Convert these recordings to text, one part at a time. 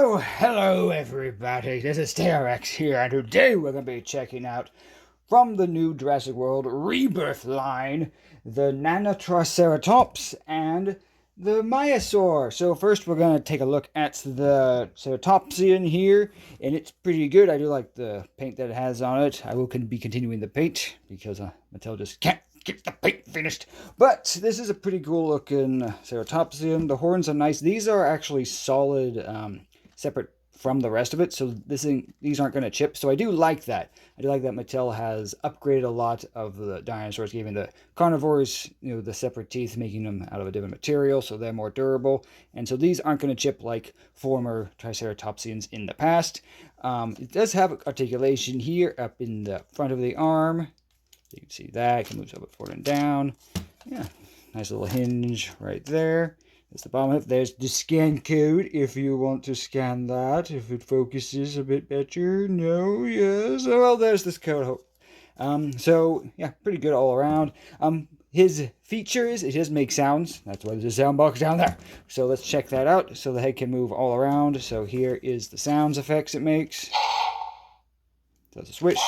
So, hello everybody, this is TRX here, and today we're going to be checking out from the new Jurassic World Rebirth line, the Nasutoceratops and the Maiasaura. So first we're going to take a look at the Ceratopsian here, and it's pretty good. I do like the paint that it has on it. I will be continuing the paint, because Mattel just can't get the paint finished. But this is a pretty cool looking Ceratopsian. The horns are nice. These are actually solid, separate from the rest of it, so these aren't going to chip. So I do like that. I do like that Mattel has upgraded a lot of the dinosaurs, giving the carnivores, the separate teeth, making them out of a different material, so they're more durable. And so these aren't going to chip like former Triceratopsians in the past. It does have articulation here up in the front of the arm. You can see that. It can move up, forward, and down. Yeah, nice little hinge right there. That's the bottom of it. There's the scan code if you want to scan that. If it focuses a bit better. No, yes. Oh, well, there's this code. So, yeah, pretty good all around. His features, it does make sounds. That's why there's a sound box down there. So let's check that out. So the head can move all around. So here is the sounds effects it makes. Does a switch.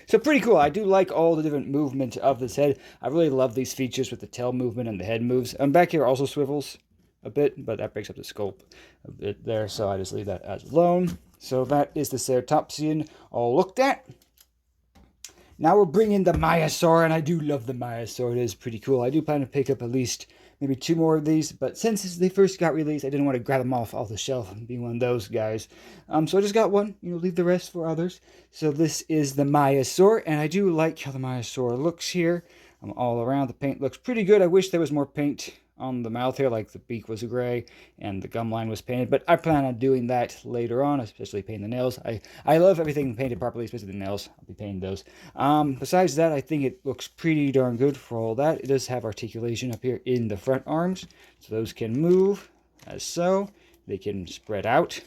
So pretty cool. I do like all the different movement of this head. I really love these features with the tail movement and the head moves. Back here also swivels a bit, but that breaks up the scope a bit there, so I just leave that as alone. So that is the Ceratopsian all looked at. Now we're bringing the Maiasaura, and I do love the Maiasaura. It is pretty cool. I do plan to pick up at least maybe 2 more of these, but since they first got released, I didn't want to grab them off the shelf and be one of those guys. So I just got one, leave the rest for others. So this is the Maiasaura, and I do like how the Maiasaura looks here. All around, the paint looks pretty good. I wish there was more paint on the mouth here, like the beak was gray and the gum line was painted, but I plan on doing that later on, especially painting the nails. I love everything painted properly, especially the nails. I'll be painting those. Besides that, I think it looks pretty darn good for all that. It does have articulation up here in the front arms, so those can move as so. They can spread out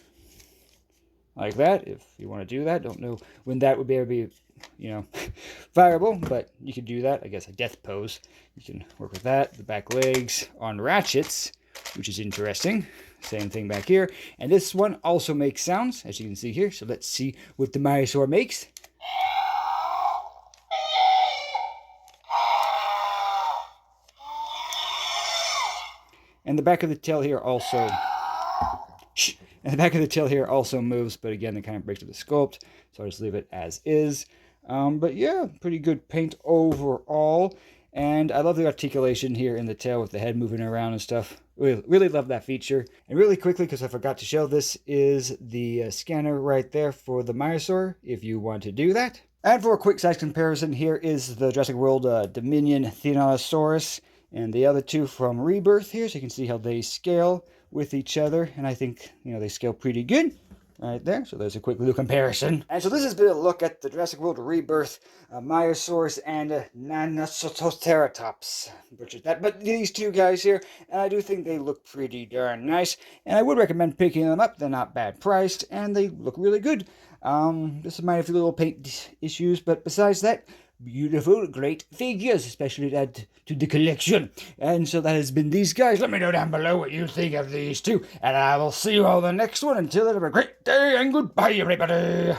like that if you want to do that. Don't know when that would be able to be viable, but you can do that. I guess a death pose. You can work with that. The back legs on ratchets, which is interesting. Same thing back here. And this one also makes sounds, as you can see here. So let's see what the Maiasaura makes. And the back of the tail here also... And the back of the tail here also moves, but again, it kind of breaks up the sculpt. So I'll just leave it as is. But yeah, pretty good paint overall. And I love the articulation here in the tail with the head moving around and stuff. Really love that feature. And really quickly, because I forgot to show, this is the scanner right there for the Maiasaura, if you want to do that. And for a quick size comparison, here is the Jurassic World Dominion Tyrannosaurus and the other two from Rebirth here. So you can see how they scale with each other. And I think, they scale pretty good. Right there, so there's a quick little comparison. And so this has been a look at the Jurassic World Rebirth, Maiasaurus, and Nasutoceratops. Butchered that, but these two guys here, and I do think they look pretty darn nice, and I would recommend picking them up. They're not bad priced, and they look really good. This might have a few little paint issues, but besides that, beautiful, great figures, especially to add to the collection. And so that has been these guys. Let me know down below what you think of these two, and I will see you all in the next one. Until then, have a great day, and goodbye, everybody.